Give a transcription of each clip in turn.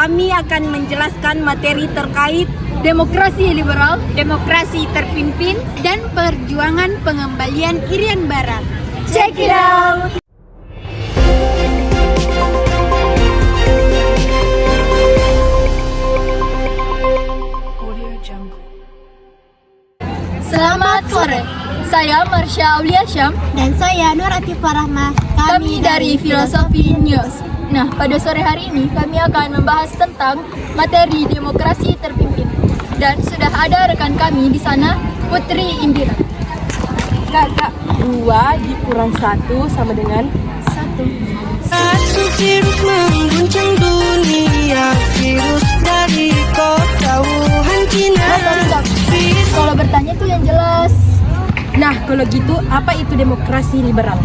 kami akan menjelaskan materi terkait demokrasi liberal, demokrasi terpimpin, dan perjuangan pengembalian Irian Barat. Check it out! Selamat sore, saya Marsha Aulia Syam dan saya Nur Atifah Rahmah. Kami dari Filosofi News. Nah, pada sore hari ini kami akan membahas tentang materi demokrasi terpimpin. Dan sudah ada rekan kami di sana, Putri Indira. Kak, 2 dikurang 1 sama dengan 1. Satu virus mengguncang dunia, virus dari kota Wuhan, Cina. Kalau bertanya tuh yang jelas. Nah, kalau gitu apa itu demokrasi liberal?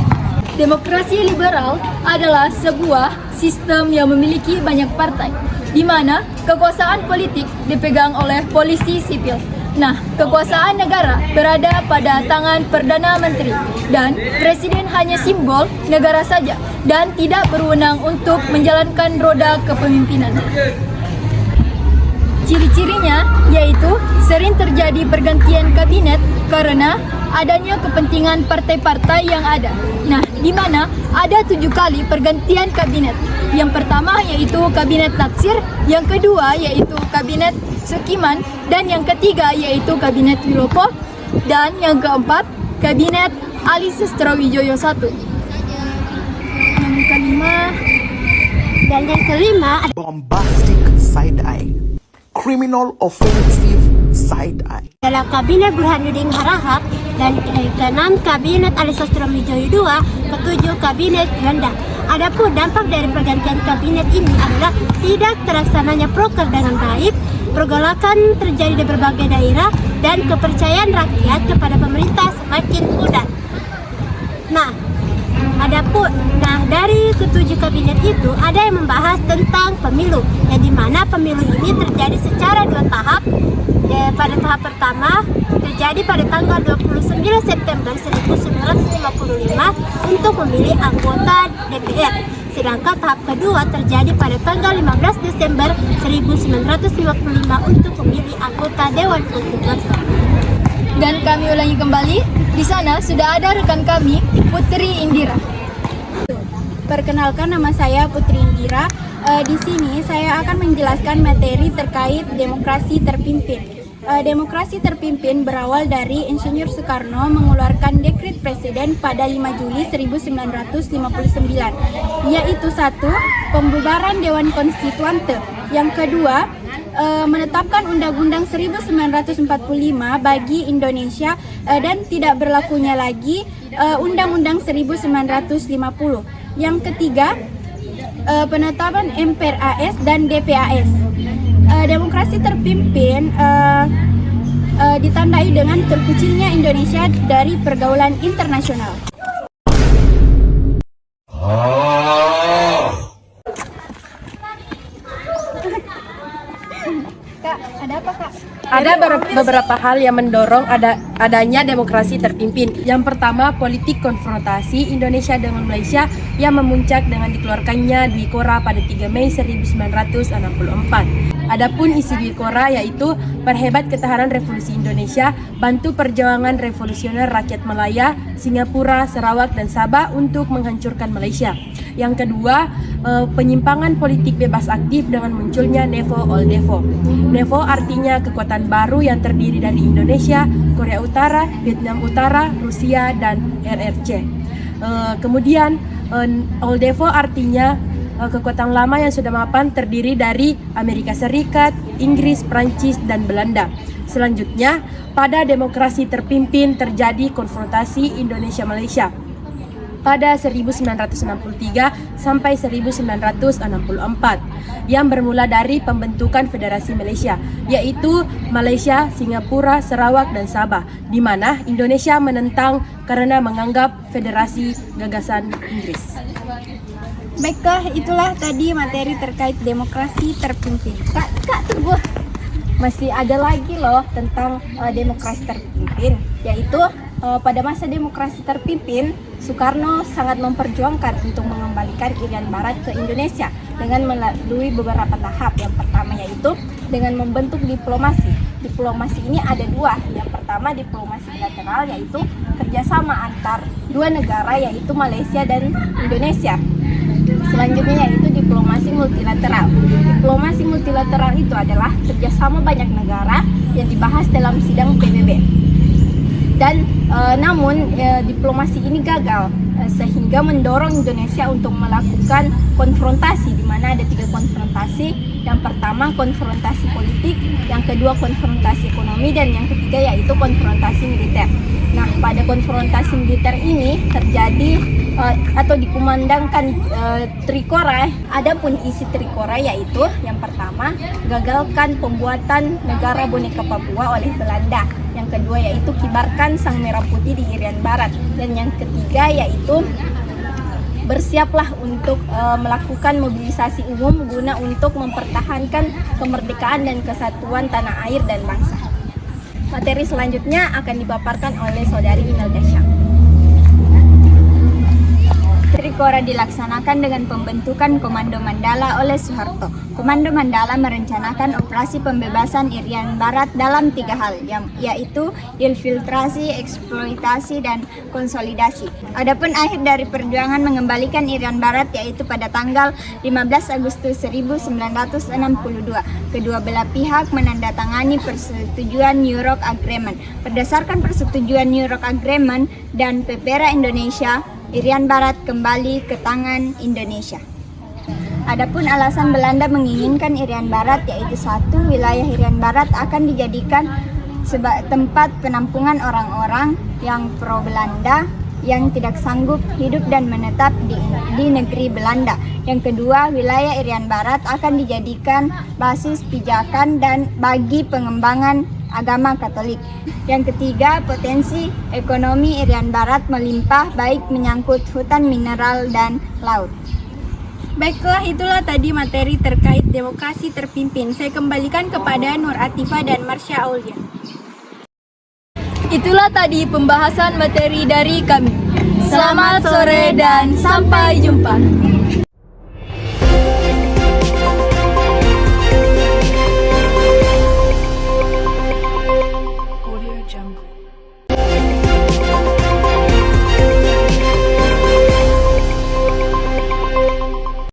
Demokrasi liberal adalah sebuah sistem yang memiliki banyak partai, di mana kekuasaan politik dipegang oleh polisi sipil. Nah, kekuasaan negara berada pada tangan Perdana Menteri dan Presiden hanya simbol negara saja dan tidak berwenang untuk menjalankan roda kepemimpinan. Ciri-cirinya yaitu sering terjadi pergantian kabinet karena adanya kepentingan partai-partai yang ada. Nah, di mana ada 7 kali pergantian kabinet. Yang pertama yaitu kabinet Natsir, yang kedua yaitu kabinet Sukiman, dan yang ketiga yaitu kabinet Wilopo, dan yang keempat kabinet Ali Sestrowijoyo I. Yang kelima Bombastic side eye, criminal offensive side eye. adalah kabinet Burhanuddin Harahap, dan keenam kabinet Ali Sestrowijoyo II, ketujuh kabinet Juanda. Adapun dampak dari pergantian kabinet ini adalah tidak terlaksananya proker dengan baik, pergolakan terjadi di berbagai daerah, dan kepercayaan rakyat kepada pemerintah semakin pudar. Nah, dari ketujuh kabinet itu ada yang membahas tentang pemilu, yang dimana pemilu ini terjadi secara 2 tahap. Pada tahap pertama terjadi pada tanggal 29 September 1955 untuk memilih anggota DPR. Sedangkan tahap kedua terjadi pada tanggal 15 Desember 1955 untuk memilih anggota Dewan Konstitusi. Dan kami ulangi kembali, di sana sudah ada rekan kami, Putri Indira. Perkenalkan, nama saya Putri Indira. Di sini saya akan menjelaskan materi terkait demokrasi terpimpin. Demokrasi terpimpin berawal dari Insinyur Soekarno mengeluarkan dekret presiden pada 5 Juli 1959, yaitu 1. Pembubaran Dewan Konstituante, yang kedua menetapkan Undang-Undang 1945 bagi Indonesia dan tidak berlakunya lagi Undang-Undang 1950. Yang ketiga, penetapan MPRAS dan DPAS. Demokrasi terpimpin ditandai dengan terkucilnya Indonesia dari pergaulan internasional. Kak, ada apa, Kak? Ada beberapa hal yang mendorong adanya demokrasi terpimpin. Yang pertama, politik konfrontasi Indonesia dengan Malaysia yang memuncak dengan dikeluarkannya Dwi Kora pada 3 Mei 1964. Adapun isi Dwi Kora yaitu perhebat ketahanan revolusi Indonesia, bantu perjuangan revolusioner rakyat Malaya, Singapura, Sarawak, dan Sabah untuk menghancurkan Malaysia. Yang kedua, penyimpangan politik bebas aktif dengan munculnya NEVO All Devo. NEVO artinya kekuatan baru yang terdiri dari Indonesia, Korea Utara, Vietnam Utara, Rusia, dan RRC. Kemudian All Devo artinya kekuatan lama yang sudah mapan terdiri dari Amerika Serikat, Inggris, Prancis, dan Belanda. Selanjutnya, pada demokrasi terpimpin terjadi konfrontasi Indonesia-Malaysia pada 1963 sampai 1964 yang bermula dari pembentukan Federasi Malaysia, yaitu Malaysia, Singapura, Sarawak, dan Sabah, di mana Indonesia menentang karena menganggap federasi gagasan Inggris. Baiklah, itulah tadi materi terkait demokrasi terpimpin. Kak, tunggu. Masih ada lagi loh tentang demokrasi terpimpin, yaitu pada masa demokrasi terpimpin, Soekarno sangat memperjuangkan untuk mengembalikan Irian Barat ke Indonesia. dengan melalui beberapa tahap. Yang pertama yaitu dengan membentuk diplomasi. Diplomasi ini ada dua. Yang pertama diplomasi bilateral, yaitu kerjasama antar dua negara, yaitu Malaysia dan Indonesia. Selanjutnya yaitu diplomasi multilateral. Diplomasi multilateral itu adalah kerjasama banyak negara yang dibahas dalam sidang PBB. Dan namun diplomasi ini gagal, sehingga mendorong Indonesia untuk melakukan konfrontasi, di mana ada 3 konfrontasi. Yang pertama konfrontasi politik, yang kedua konfrontasi ekonomi, dan yang ketiga yaitu konfrontasi militer. Nah, pada konfrontasi militer ini terjadi atau dikumandangkan Trikora. Adapun isi Trikora yaitu yang pertama, gagalkan pembuatan negara boneka Papua oleh Belanda. Yang kedua yaitu kibarkan sang merah putih di Irian Barat. Dan yang ketiga yaitu bersiaplah untuk melakukan mobilisasi umum guna untuk mempertahankan kemerdekaan dan kesatuan tanah air dan bangsa. Materi selanjutnya akan dipaparkan oleh Saudari Imelda Syah. Trikora dilaksanakan dengan pembentukan Komando Mandala oleh Soeharto. Komando Mandala merencanakan operasi pembebasan Irian Barat dalam 3 hal, yaitu infiltrasi, eksploitasi, dan konsolidasi. Adapun akhir dari perjuangan mengembalikan Irian Barat yaitu pada tanggal 15 Agustus 1962. Kedua belah pihak menandatangani persetujuan New York Agreement. Berdasarkan persetujuan New York Agreement dan PPRA Indonesia, Irian Barat kembali ke tangan Indonesia. Adapun alasan Belanda menginginkan Irian Barat yaitu 1. Wilayah Irian Barat akan dijadikan sebagai tempat penampungan orang-orang yang pro Belanda yang tidak sanggup hidup dan menetap di negeri Belanda. Yang kedua, wilayah Irian Barat akan dijadikan basis pijakan dan bagi pengembangan agama Katolik. Yang ketiga, potensi ekonomi Irian Barat melimpah baik menyangkut hutan mineral dan laut. Baiklah, itulah tadi materi terkait demokrasi terpimpin. Saya kembalikan kepada Nur Atifah dan Marsha Aulia. Itulah tadi pembahasan materi dari kami. Selamat sore dan sampai jumpa.